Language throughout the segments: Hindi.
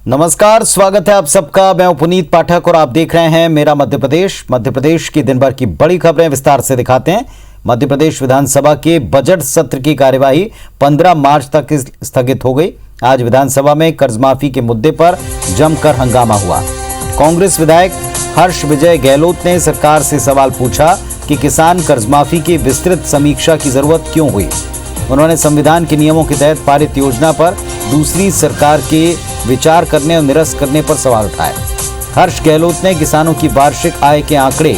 नमस्कार, स्वागत है आप सबका। मैं पुनीत पाठक और आप देख रहे हैं मेरा मध्य प्रदेश। मध्य प्रदेश की दिन भर की बड़ी खबरें विस्तार से दिखाते हैं। मध्य प्रदेश विधानसभा के बजट सत्र की कार्यवाही 15 मार्च तक स्थगित हो गई। आज विधानसभा में कर्ज माफी के मुद्दे पर जमकर हंगामा हुआ। कांग्रेस विधायक हर्ष विजय गहलोत ने सरकार से सवाल पूछा कि किसान कर्ज माफी की विस्तृत समीक्षा की जरूरत क्यों हुई। उन्होंने संविधान के नियमों के तहत पारित योजना पर दूसरी सरकार के विचार करने और निरस्त करने पर सवाल उठाए। हर्ष गहलोत ने किसानों की वार्षिक आय के आंकड़े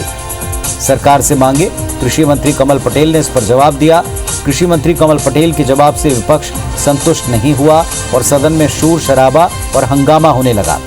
सरकार से मांगे। कृषि मंत्री कमल पटेल ने इस पर जवाब दिया। कृषि मंत्री कमल पटेल के जवाब से विपक्ष संतुष्ट नहीं हुआ और सदन में शोर शराबा और हंगामा होने लगा।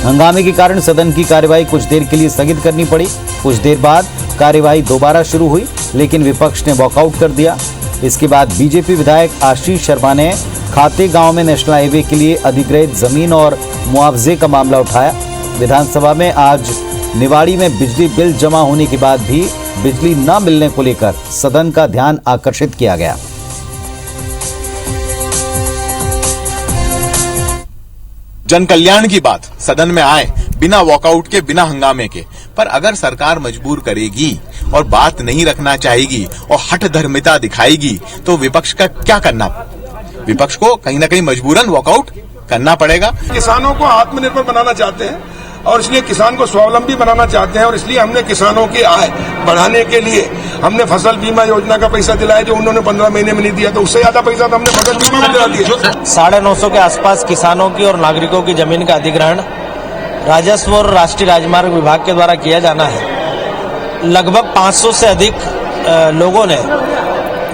हंगामे के कारण सदन की कार्यवाही कुछ देर के लिए स्थगित करनी पड़ी। कुछ देर बाद कार्यवाही दोबारा शुरू हुई, लेकिन विपक्ष ने वॉकआउट कर दिया। इसके बाद बीजेपी विधायक आशीष शर्मा ने खाते गांव में नेशनल हाईवे के लिए अधिग्रहित जमीन और मुआवजे का मामला उठाया। विधानसभा में आज निवाड़ी में बिजली बिल जमा होने के बाद भी बिजली न मिलने को लेकर सदन का ध्यान आकर्षित किया गया। जन कल्याण की बात सदन में आए बिना वॉकआउट के, बिना हंगामे के। पर अगर सरकार मजबूर करेगी और बात नहीं रखना चाहेगी और हठ धर्मिता दिखाएगी तो विपक्ष का क्या करना? विपक्ष को कहीं ना कहीं मजबूरन वॉकआउट करना पड़ेगा। किसानों को आत्मनिर्भर बनाना चाहते हैं और इसलिए किसान को स्वावलंबी बनाना चाहते हैं और इसलिए हमने किसानों की आय बढ़ाने के लिए हमने फसल बीमा योजना का पैसा दिलाया, जो उन्होंने 15 महीने में नहीं दिया, तो उससे ज्यादा पैसा तो हमने फसल बीमा में दिला दिया। 950 के आसपास किसानों की और नागरिकों की जमीन का अधिग्रहण राजस्व और राष्ट्रीय राजमार्ग विभाग के द्वारा किया जाना है। लगभग 500 से अधिक लोगों ने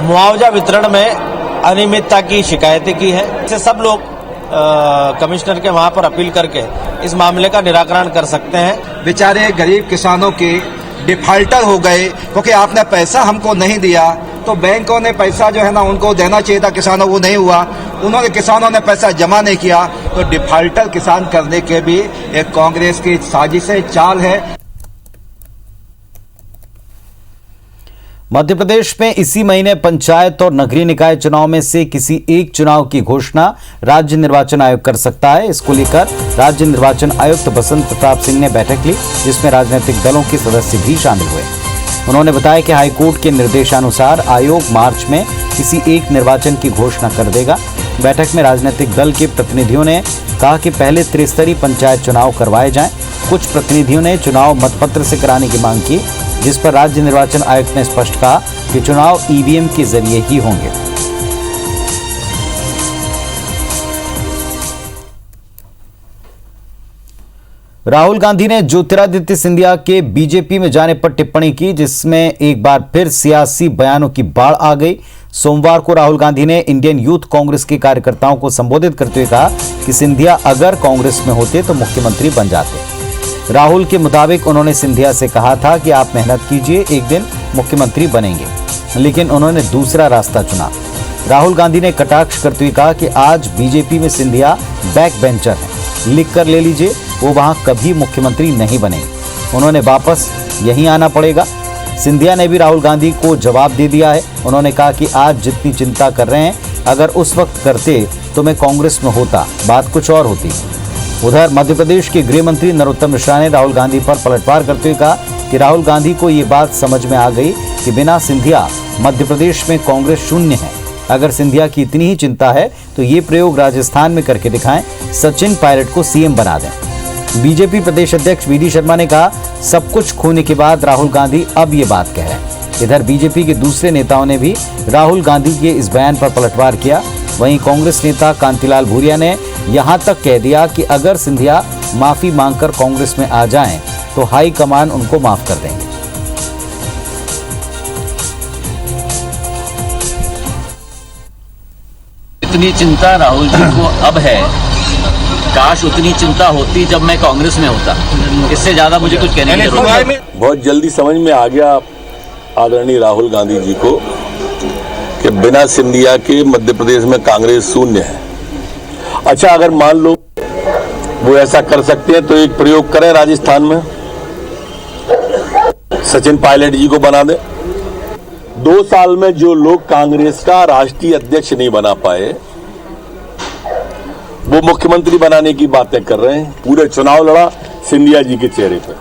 मुआवजा वितरण में अनियमितता की शिकायतें की है। इससे सब लोग कमिश्नर के वहां पर अपील करके इस मामले का निराकरण कर सकते हैं। बेचारे गरीब किसानों के डिफाल्टर हो गए क्योंकि आपने पैसा हमको नहीं दिया, तो बैंकों ने पैसा जो है ना उनको देना चाहिए था, किसानों को नहीं हुआ। उन्होंने किसानों ने पैसा जमा नहीं किया, तो डिफाल्टर किसान करने के भी एक कांग्रेस की साजिश है, चाल है। मध्य प्रदेश में इसी महीने पंचायत और नगरीय निकाय चुनाव में से किसी एक चुनाव की घोषणा राज्य निर्वाचन आयोग कर सकता है। इसको लेकर राज्य निर्वाचन आयुक्त बसंत प्रताप सिंह ने बैठक ली, जिसमें राजनीतिक दलों के सदस्य भी शामिल हुए। उन्होंने बताया कि हाईकोर्ट के निर्देशानुसार आयोग मार्च में किसी एक निर्वाचन की घोषणा कर देगा। बैठक में राजनीतिक दल के प्रतिनिधियों ने कहा कि पहले त्रिस्तरीय पंचायत चुनाव करवाए जाएं। कुछ प्रतिनिधियों ने चुनाव मतपत्र से कराने की मांग की, जिस पर राज्य निर्वाचन आयुक्त ने स्पष्ट कहा कि चुनाव ईवीएम के जरिए ही होंगे। राहुल गांधी ने ज्योतिरादित्य सिंधिया के बीजेपी में जाने पर टिप्पणी की, जिसमें एक बार फिर सियासी बयानों की बाढ़ आ गई। सोमवार को राहुल गांधी ने इंडियन यूथ कांग्रेस के कार्यकर्ताओं को संबोधित करते हुए कहा कि सिंधिया अगर कांग्रेस में होते तो मुख्यमंत्री बन जाते। राहुल के मुताबिक उन्होंने सिंधिया से कहा था कि आप मेहनत कीजिए, एक दिन मुख्यमंत्री बनेंगे, लेकिन उन्होंने दूसरा रास्ता चुना। राहुल गांधी ने कटाक्ष करते हुए कहा कि आज बीजेपी में सिंधिया बैक बेंचर हैं, लिख कर ले लीजिए, वो वहां कभी मुख्यमंत्री नहीं बनेंगे, उन्होंने वापस यहीं आना पड़ेगा। सिंधिया ने भी राहुल गांधी को जवाब दे दिया है। उन्होंने कहा कि आज जितनी चिंता कर रहे हैं, अगर उस वक्त करते तो मैं कांग्रेस में होता, बात कुछ और होती। उधर मध्य प्रदेश के गृह मंत्री नरोत्तम मिश्रा ने राहुल गांधी पर पलटवार करते हुए कहा कि राहुल गांधी को ये बात समझ में आ गई कि बिना सिंधिया मध्य प्रदेश में कांग्रेस शून्य है। अगर सिंधिया की इतनी ही चिंता है तो ये प्रयोग राजस्थान में करके दिखाएं, सचिन पायलट को सीएम बना दें। बीजेपी प्रदेश अध्यक्ष वीडी शर्मा ने कहा, सब कुछ खोने के बाद राहुल गांधी अब ये बात कह रहे हैं। इधर बीजेपी के दूसरे नेताओं ने भी राहुल गांधी के इस बयान पर पलटवार किया। वहीं कांग्रेस नेता कांतिलाल भूरिया ने यहां तक कह दिया कि अगर सिंधिया माफी मांगकर कांग्रेस में आ जाएं तो हाईकमान उनको माफ कर देंगे। इतनी चिंता राहुल जी को अब है, काश उतनी चिंता होती जब मैं कांग्रेस में होता। इससे ज्यादा मुझे कुछ कहने की जरूरत नहीं। बहुत जल्दी समझ में आ गया आदरणीय राहुल गांधी जी को कि बिना सिंधिया के मध्य प्रदेश में कांग्रेस शून्य है। अच्छा, अगर मान लो वो ऐसा कर सकते हैं तो एक प्रयोग करें, राजस्थान में सचिन पायलट जी को बना दे। 2 साल में जो लोग कांग्रेस का राष्ट्रीय अध्यक्ष नहीं बना पाए, वो वो मुख्यमंत्री बनाने की बातें कर रहे हैं। पूरे चुनाव लड़ा सिंधिया जी के चेहरे पर,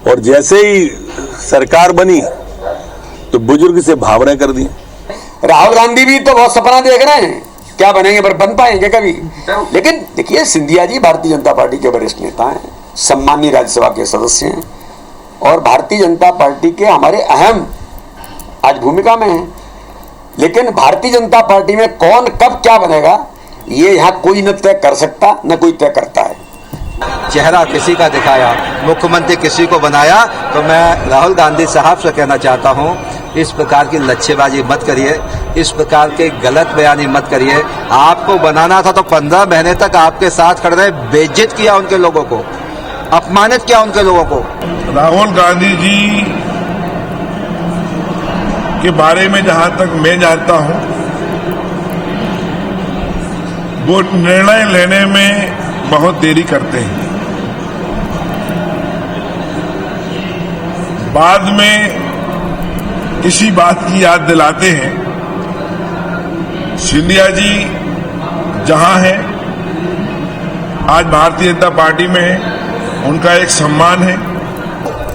और जैसे ही सरकार बनी तो बुजुर्ग से भावनाएं कर दी। राहुल गांधी भी तो बहुत सपना देख रहे हैं, क्या बनेंगे पर बन पाएंगे कभी। लेकिन देखिए, सिंधिया जी भारतीय जनता पार्टी के वरिष्ठ नेता हैं, सम्मानीय राज्यसभा के सदस्य हैं और भारतीय जनता पार्टी के हमारे अहम आज भूमिका में हैं। लेकिन भारतीय जनता पार्टी में कौन कब क्या बनेगा ये यहाँ कोई न तय कर सकता, न कोई तय करता है। चेहरा किसी का दिखाया, मुख्यमंत्री किसी को बनाया। तो मैं राहुल गांधी साहब से कहना चाहता हूं, इस प्रकार की लच्छेबाजी मत करिए, इस प्रकार के गलत बयानी मत करिए। आपको बनाना था तो 15 महीने तक आपके साथ खड़े रहे, बेइज्जत किया उनके लोगों को, अपमानित किया उनके लोगों को। राहुल गांधी जी के बारे में जहां तक मैं जानता हूं, वो निर्णय लेने में बहुत देरी करते हैं, बाद में किसी बात की याद दिलाते हैं। सिंधिया जी जहां हैं, आज भारतीय जनता पार्टी में है, उनका एक सम्मान है।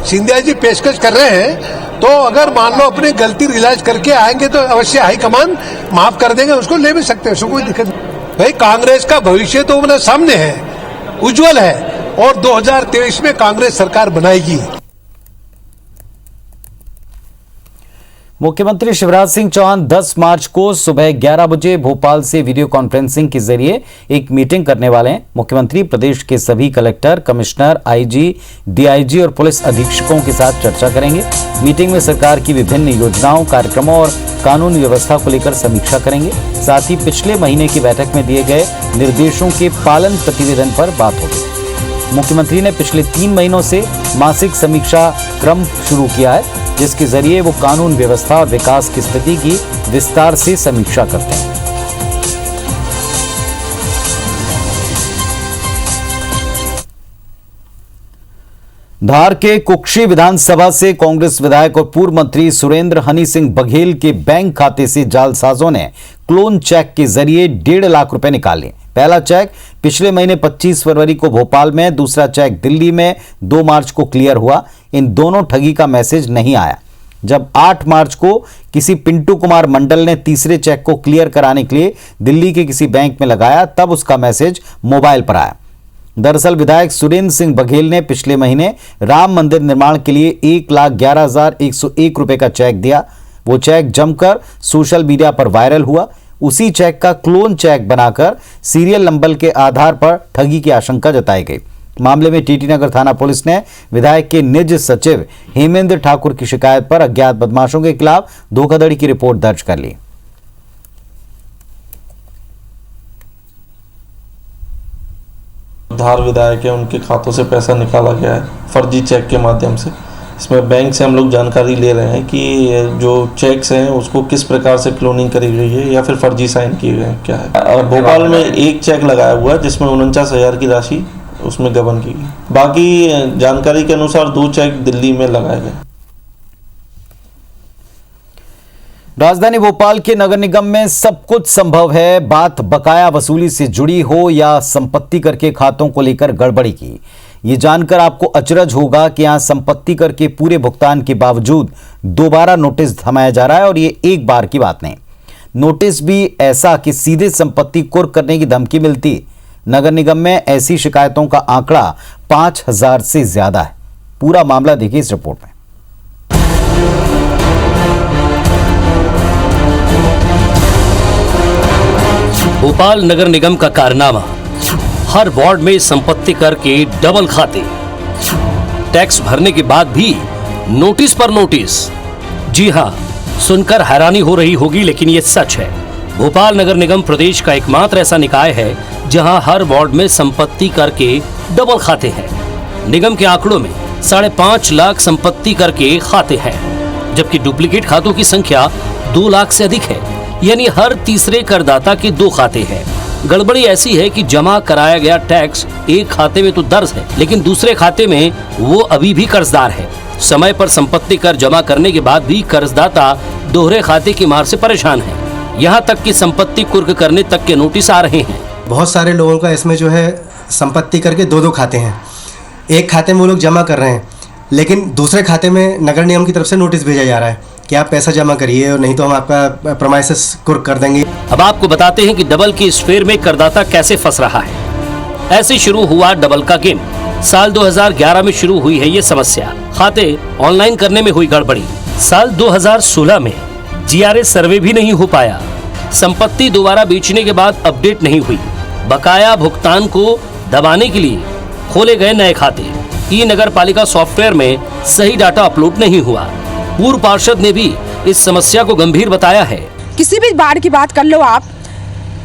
सिंधिया जी पेशकश कर रहे हैं, तो अगर मान लो अपनी गलती रियलाइज करके आएंगे तो अवश्य हाईकमान माफ कर देंगे, उसको ले भी सकते हैं, उसको कोई दिक्कत नहीं। भाई कांग्रेस का भविष्य तो अपने सामने है, उज्जवल है, और 2023 में कांग्रेस सरकार बनाएगी। मुख्यमंत्री शिवराज सिंह चौहान 10 मार्च को सुबह 11 बजे भोपाल से वीडियो कॉन्फ्रेंसिंग के जरिए एक मीटिंग करने वाले हैं। मुख्यमंत्री प्रदेश के सभी कलेक्टर, कमिश्नर, आईजी, डीआईजी और पुलिस अधीक्षकों के साथ चर्चा करेंगे। मीटिंग में सरकार की विभिन्न योजनाओं, कार्यक्रमों और कानून व्यवस्था को लेकर समीक्षा करेंगे। साथ ही पिछले महीने की बैठक में दिए गए निर्देशों के पालन प्रतिवेदन पर बात होगी। मुख्यमंत्री ने पिछले 3 महीनों से मासिक समीक्षा क्रम शुरू किया है, जिसके जरिए वो कानून व्यवस्था और विकास की स्थिति की विस्तार से समीक्षा करते हैं। धार के कुक्षी विधानसभा से कांग्रेस विधायक और पूर्व मंत्री सुरेंद्र हनी सिंह बघेल के बैंक खाते से जालसाजों ने क्लोन चेक के जरिए 1.5 लाख रुपए निकाले। पहला चेक पिछले महीने 25 फरवरी को भोपाल में, दूसरा चेक दिल्ली में 2 मार्च को क्लियर हुआ। इन दोनों ठगी का मैसेज नहीं आया। जब 8 मार्च को किसी पिंटू कुमार मंडल ने तीसरे चेक को क्लियर कराने के लिए दिल्ली के किसी बैंक में लगाया, तब उसका मैसेज मोबाइल पर आया। दरअसल विधायक सुरेंद्र सिंह बघेल ने पिछले महीने राम मंदिर निर्माण के लिए 1,11,101 रुपए का चेक दिया। वो चेक जमकर सोशल मीडिया पर वायरल हुआ। उसी चेक का क्लोन चेक बनाकर सीरियल नंबर के आधार पर ठगी की आशंका जताई गई। मामले में टीटी नगर थाना पुलिस ने विधायक के निज सचिव हेमेंद्र ठाकुर की शिकायत पर अज्ञात बदमाशों के खिलाफ धोखाधड़ी की रिपोर्ट दर्ज कर ली। धार विधायक है, उनके खातों से पैसा निकाला गया है फर्जी चेक के माध्यम से। इसमें बैंक से हम लोग जानकारी ले रहे हैं कि जो चेक्स हैं उसको किस प्रकार से क्लोनिंग करी गई है या फिर फर्जी साइन किए गए हैं, क्या है। भोपाल में एक चेक लगाया हुआ है जिसमें 49,000 की राशि उसमें गबन की गई। बाकी जानकारी के अनुसार 2 चेक दिल्ली में लगाए गए। राजधानी भोपाल के नगर निगम में सब कुछ संभव है। बात बकाया वसूली से जुड़ी हो या संपत्ति कर के खातों को लेकर गड़बड़ी की, ये जानकर आपको अचरज होगा कि यहां संपत्ति कर के पूरे भुगतान के बावजूद दोबारा नोटिस थमाया जा रहा है। और ये एक बार की बात नहीं, नोटिस भी ऐसा कि सीधे संपत्ति कुर्क करने की धमकी मिलती। नगर निगम में ऐसी शिकायतों का आंकड़ा 5,000 से ज्यादा है। पूरा मामला देखिए इस रिपोर्ट में। भोपाल नगर निगम का कारनामा, हर वार्ड में संपत्ति कर के डबल खाते, टैक्स भरने के बाद भी नोटिस पर नोटिस। जी हां, सुनकर हैरानी हो रही होगी लेकिन ये सच है। भोपाल नगर निगम प्रदेश का एकमात्र ऐसा निकाय है जहां हर वार्ड में संपत्ति कर के डबल खाते हैं। निगम के आंकड़ों में 5.5 लाख संपत्ति कर के खाते हैं, जबकि डुप्लीकेट खातों की संख्या 2 लाख से अधिक है। यानी हर तीसरे करदाता के 2 खाते हैं। गड़बड़ी ऐसी है कि जमा कराया गया टैक्स एक खाते में तो दर्ज है, लेकिन दूसरे खाते में वो अभी भी कर्जदार है। समय पर संपत्ति कर जमा करने के बाद भी कर्जदाता दोहरे खाते की मार से परेशान है। यहाँ तक कि संपत्ति कुर्क करने तक के नोटिस आ रहे हैं। बहुत सारे लोगों का इसमें जो है संपत्ति करके दो खाते हैं। एक खाते में वो लोग जमा कर रहे हैं, लेकिन दूसरे खाते में नगर निगम की तरफ से नोटिस भेजा जा रहा है कि आप पैसा जमा करिए और नहीं तो हम आपका प्रोमाइसेस कुर्क कर देंगे। अब आपको बताते हैं कि डबल की इस फेर में करदाता कैसे फंस रहा है। ऐसे शुरू हुआ डबल का गेम। साल 2011 में शुरू हुई है ये समस्या। खाते ऑनलाइन करने में हुई गड़बड़ी। साल 2016 में जीआरएस सर्वे भी नहीं हो पाया। संपत्ति दोबारा बेचने के बाद अपडेट नहीं हुई। बकाया भुगतान को दबाने के लिए खोले गए नए खाते। ई नगर पालिका सॉफ्टवेयर में सही डाटा अपलोड नहीं हुआ। पूर्व पार्षद ने भी इस समस्या को गंभीर बताया है। किसी भी बाढ़ की बात कर लो आप,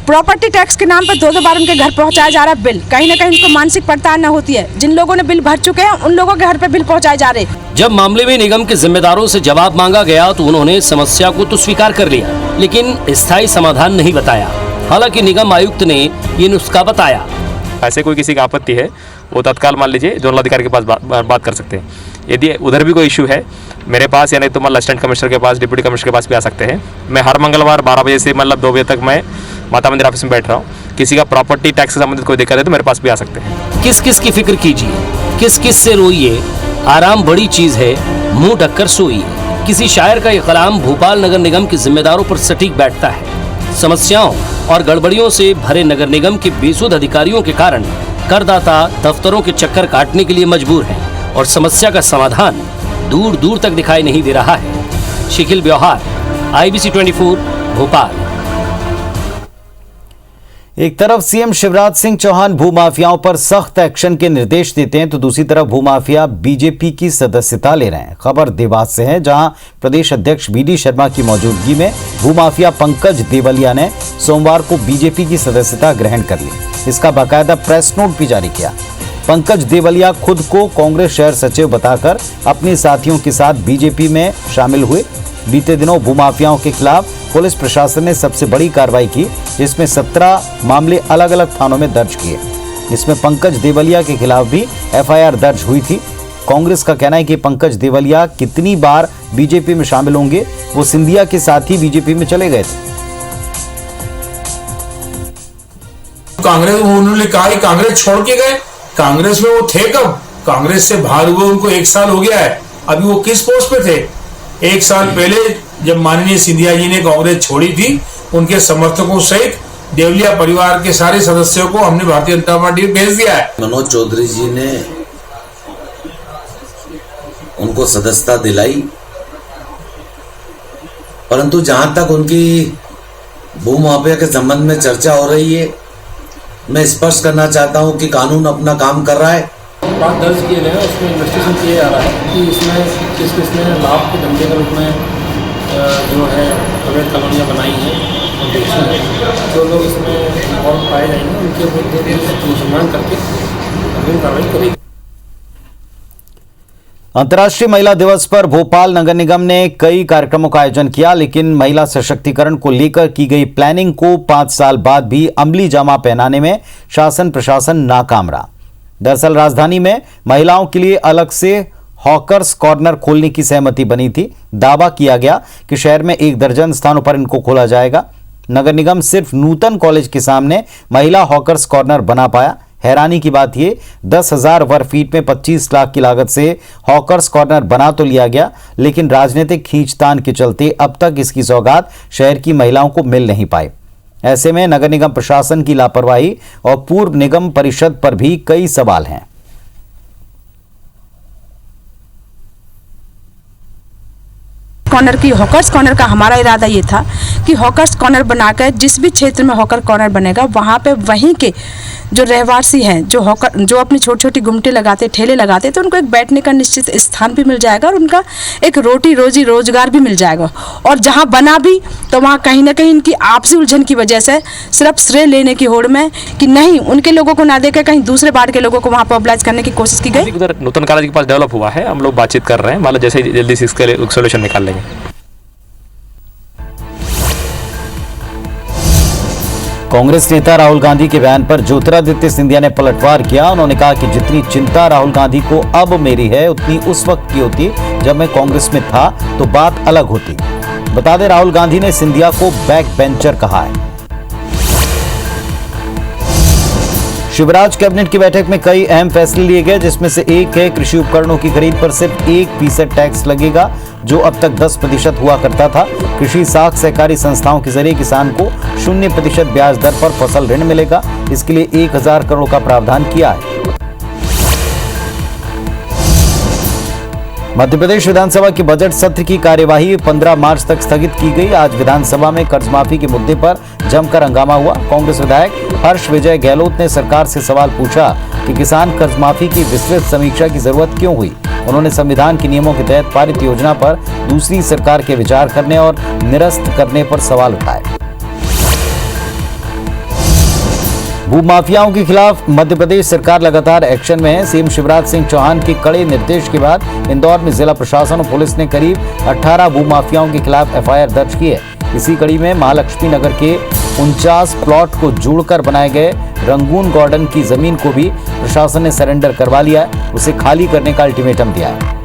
प्रॉपर्टी टैक्स के नाम पर दो बार उनके घर पहुंचाया जा रहा है बिल। कहीं ना कहीं उनको मानसिक पड़ताल न होती है। जिन लोगों ने बिल भर चुके हैं उन लोगों के घर पे बिल पहुंचाए जा रहे। जब मामले में निगम के जिम्मेदारों से जवाब मांगा गया तो उन्होंने समस्या को तो स्वीकार कर लिया, लेकिन स्थायी समाधान नहीं बताया। हालांकि निगम आयुक्त ने ये नुस्खा बताया। ऐसे कोई किसी की आपत्ति है वो तत्काल मान लीजिए जोनल अधिकारी के पास बात कर सकते हैं। यदि उधर भी कोई इशू है मेरे पास या नहीं तो मतलब असिस्टेंट कमिश्नर के पास, डिप्टी कमिश्नर के पास भी आ सकते हैं। मैं हर मंगलवार 12 बजे से मतलब 2 बजे तक मैं माता मंदिर ऑफिस में बैठ रहा हूँ। किसी का प्रॉपर्टी टैक्स से संबंधित कोई दिक्कत है तो मेरे पास भी आ सकते हैं। किस किस की फिक्र कीजिए, किस किस से रोइए, आराम बड़ी चीज है, मुंह ढककर सोइए। किसी शायर का ये कलाम भोपाल नगर निगम के जिम्मेदारों पर सटीक बैठता है। समस्याओं और गड़बड़ियों से भरे नगर निगम के बेसुध अधिकारियों के कारण करदाता दफ्तरों के चक्कर काटने के लिए मजबूर हैं और समस्या का समाधान दूर दूर तक दिखाई नहीं दे रहा है। शिखिल ब्योहार, IBC 24, भोपाल। एक तरफ सीएम शिवराज सिंह चौहान भूमाफियाओं पर सख्त एक्शन के निर्देश देते हैं तो दूसरी तरफ भूमाफिया बीजेपी की सदस्यता ले रहे हैं। खबर देवास से है, जहां प्रदेश अध्यक्ष BD शर्मा की मौजूदगी में भूमाफिया पंकज देवलिया ने सोमवार को बीजेपी की सदस्यता ग्रहण कर ली। इसका बाकायदा प्रेस नोट भी जारी किया। पंकज देवलिया खुद को कांग्रेस शहर सचिव बताकर अपने साथियों के साथ बीजेपी में शामिल हुए। बीते दिनों भूमाफियाओं के खिलाफ पुलिस प्रशासन ने सबसे बड़ी कार्रवाई की, जिसमें 17 मामले अलग अलग थानों में दर्ज किए। इसमें पंकज देवलिया के खिलाफ भी FIR दर्ज हुई थी। कांग्रेस का कहना है कि पंकज देवलिया कितनी बार बीजेपी में शामिल होंगे, वो सिंधिया के साथ ही बीजेपी में चले गए थे। कांग्रेस, उन्होंने कहा कि कांग्रेस छोड़ के गए। कांग्रेस में वो थे कब? कांग्रेस से बाहर हुए उनको 1 साल हो गया है। अभी वो किस पोस्ट पे थे? 1 साल पहले जब माननीय सिंधिया जी ने कांग्रेस छोड़ी थी, उनके समर्थकों सहित देवलिया परिवार के सारे सदस्यों को हमने भारतीय जनता पार्टी में भेज दिया है। मनोज चौधरी जी ने उनको सदस्यता दिलाई, परंतु जहां तक उनकी भूमाफिया के संबंध में चर्चा हो रही है, मैं स्पष्ट करना चाहता हूं कि कानून अपना काम कर रहा है। बात दर्ज किए गए हैं, उसमें इन्वेस्टिगेशन किया जा रहा है कि इसमें किस किसने लाभ के धंधे के रूप में जो है अवैध कॉलोनियाँ बनाई हैं और बेची हैं। जो लोग इसमें इन्वॉल्व पाए जाएंगे उनके विरुद्ध अनुसंधान करके अग्रिम कार्रवाई करेगी। अंतर्राष्ट्रीय महिला दिवस पर भोपाल नगर निगम ने कई कार्यक्रमों का आयोजन किया, लेकिन महिला सशक्तिकरण को लेकर की गई प्लानिंग को 5 साल बाद भी अमली जामा पहनाने में शासन प्रशासन नाकाम रहा। दरअसल राजधानी में महिलाओं के लिए अलग से हॉकर्स कॉर्नर खोलने की सहमति बनी थी। दावा किया गया कि शहर में 1 दर्जन स्थानों पर इनको खोला जाएगा। नगर निगम सिर्फ नूतन कॉलेज के सामने महिला हॉकर्स कॉर्नर बना पाया। हैरानी की बात यह, 10,000 वर्ग फीट में 25 लाख की लागत से हॉकर्स कॉर्नर बना तो लिया गया, लेकिन राजनीतिक खींचतान के चलते अब तक इसकी सौगात शहर की महिलाओं को मिल नहीं पाई। ऐसे में नगर निगम प्रशासन की लापरवाही और पूर्व निगम परिषद पर भी कई सवाल हैं। कॉर्नर की हॉकर्स कॉर्नर का हमारा इरादा ये था कि हॉकर्स कॉर्नर बनाकर जिस भी क्षेत्र में हॉकर कॉर्नर बनेगा वहाँ पे वहीं के जो रहवासी हैं, जो अपनी छोटी छोटी गुमटे लगाते, ठेले लगाते, तो उनको एक बैठने का निश्चित स्थान भी मिल जाएगा और उनका एक रोटी रोजी रोजगार भी मिल जाएगा। और जहाँ बना भी तो वहाँ कहीं ना कहीं इनकी आपसी उलझन की वजह से सिर्फ श्रेय लेने की होड़ में कि नहीं उनके लोगों को ना देकर कहीं दूसरे वार्ड के लोगों को वहाँ मोबिलाइज करने की कोशिश की गई। उधर नूतन कॉलेज के पास डेवलप हुआ है, हम लोग बातचीत कर रहे हैं, मतलब जैसे जल्दी से इसके लिए सोल्यूशन निकाल लेंगे। कांग्रेस नेता राहुल गांधी के बयान पर ज्योतिरादित्य सिंधिया ने पलटवार किया। उन्होंने कहा कि जितनी चिंता राहुल गांधी को अब मेरी है उतनी उस वक्त की होती जब मैं कांग्रेस में था तो बात अलग होती। बता दें, राहुल गांधी ने सिंधिया को बैक बेंचर कहा है। शिवराज कैबिनेट की बैठक में कई अहम फैसले लिए गए, जिसमें से एक है कृषि उपकरणों की खरीद पर सिर्फ 1% टैक्स लगेगा, जो अब तक 10% हुआ करता था। कृषि साख सहकारी संस्थाओं के जरिए किसान को 0% ब्याज दर पर फसल ऋण मिलेगा। इसके लिए 1000 करोड़ का प्रावधान किया है। मध्य प्रदेश विधानसभा के बजट सत्र की कार्यवाही 15 मार्च तक स्थगित की गई। आज विधानसभा में कर्ज माफी के मुद्दे पर जमकर हंगामा हुआ। कांग्रेस विधायक हर्ष विजय गहलोत ने सरकार से सवाल पूछा कि किसान कर्ज माफी की विस्तृत समीक्षा की जरूरत क्यों हुई। उन्होंने संविधान के नियमों के तहत पारित योजना पर दूसरी सरकार के विचार करने और निरस्त करने पर सवाल उठाए। भूमाफियाओं के खिलाफ मध्य प्रदेश सरकार लगातार एक्शन में है। सीएम शिवराज सिंह चौहान के कड़े निर्देश के बाद इंदौर में जिला प्रशासन और पुलिस ने करीब 18 भूमाफियाओं के खिलाफ एफआईआर दर्ज की है। इसी कड़ी में महालक्ष्मी नगर के 49 प्लॉट को जोड़कर बनाए गए रंगून गार्डन की जमीन को भी प्रशासन ने सरेंडर करवा लिया है। उसे खाली करने का अल्टीमेटम दिया है।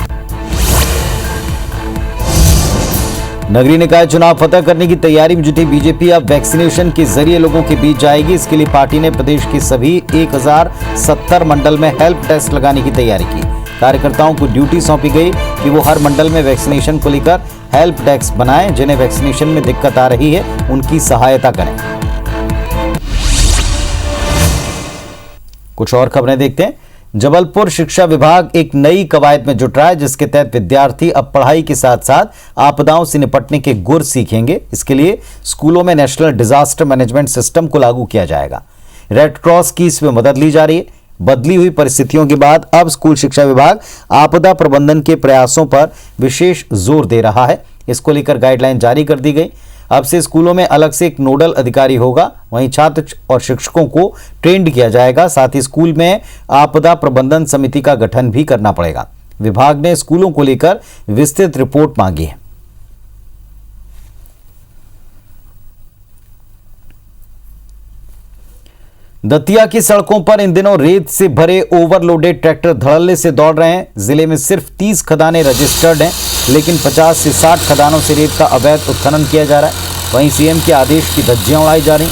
नगरीय निकाय चुनाव फतह करने की तैयारी में जुटी बीजेपी अब वैक्सीनेशन के जरिए लोगों के बीच जाएगी। इसके लिए पार्टी ने प्रदेश के सभी 1070 मंडल में हेल्प डेस्क लगाने की तैयारी की। कार्यकर्ताओं को ड्यूटी सौंपी गई कि वो हर मंडल में वैक्सीनेशन को लेकर हेल्प डेस्क बनाएं। जिन्हें वैक्सीनेशन में दिक्कत आ रही है उनकी सहायता करें। कुछ और खबरें देखते हैं। जबलपुर शिक्षा विभाग एक नई कवायद में जुट रहा है, जिसके तहत विद्यार्थी अब पढ़ाई के साथ साथ आपदाओं से निपटने के गुर सीखेंगे। इसके लिए स्कूलों में नेशनल डिजास्टर मैनेजमेंट सिस्टम को लागू किया जाएगा। रेड क्रॉस की इसमें मदद ली जा रही है। बदली हुई परिस्थितियों के बाद अब स्कूल शिक्षा विभाग आपदा प्रबंधन के प्रयासों पर विशेष जोर दे रहा है। इसको लेकर गाइडलाइन जारी कर दी गई। अब से स्कूलों में अलग से एक नोडल अधिकारी होगा। वहीं छात्र और शिक्षकों को ट्रेंड किया जाएगा। साथ ही स्कूल में आपदा प्रबंधन समिति का गठन भी करना पड़ेगा। विभाग ने स्कूलों को लेकर विस्तृत रिपोर्ट मांगी है। दतिया की सड़कों पर इन दिनों रेत से भरे ओवरलोडेड ट्रैक्टर धड़ल्ले से दौड़ रहे हैं। जिले में सिर्फ 30 खदानें रजिस्टर्ड हैं, लेकिन 50 से 60 खदानों से रेत का अवैध उत्खनन किया जा रहा है। वहीं सीएम के आदेश की धज्जियां उड़ाई जा रही।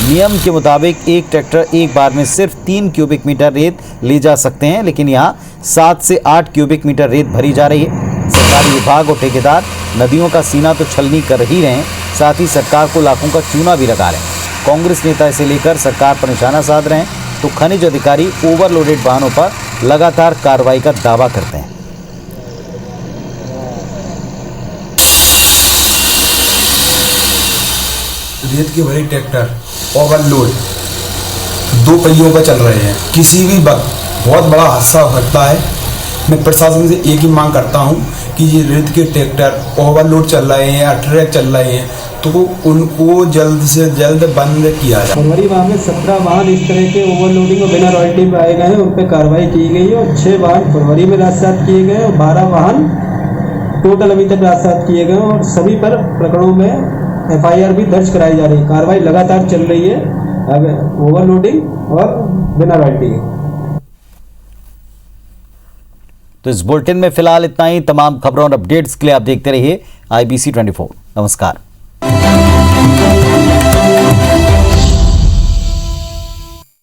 नियम के मुताबिक एक ट्रैक्टर एक बार में सिर्फ 3 क्यूबिक मीटर रेत ले जा सकते हैं, लेकिन यहाँ 7 से 8 क्यूबिक मीटर रेत भरी जा रही है। सरकारी विभाग और ठेकेदार नदियों का सीना तो छलनी कर ही रहे हैं, साथ ही सरकार को लाखों का चूना भी लगा रहे हैं। कांग्रेस नेता इसे लेकर सरकार पर निशाना साध रहे हैं, तो खनिज अधिकारी ओवरलोडेड वाहनों पर लगातार कार्रवाई का दावा करते हैं। रेत के भरे ट्रैक्टर ओवरलोड 2 पहियों पर चल रहे हैं। किसी भी वक्त बहुत बड़ा हादसा हो सकता है। मैं प्रशासन से एक ही मांग करता हूं कि ये रेत के ट्रैक्टर ओवरलोड चल रहे हैं या ट्रैक चल रहे हैं तो उनको जल्द से जल्द बंद किया जाए। फरवरी माह में 17 वाहन इस तरह के ओवरलोडिंग और बिना रॉयल्टी पे आए गए हैं, उन पर कार्रवाई की गई है और 6 वाहन फरवरी में राजसात किए गए और 12 वाहन टोटल अभी तक राजसात किए गए और सभी पर प्रकरणों में एफआईआर भी दर्ज कराई जा रही है। कार्रवाई लगातार चल रही है ओवरलोडिंग और बिना रॉयल्टी के। तो इस बुलेटिन में फिलहाल इतना ही। तमाम खबरों और अपडेट्स के लिए आप देखते रहिए IBC 24। नमस्कार।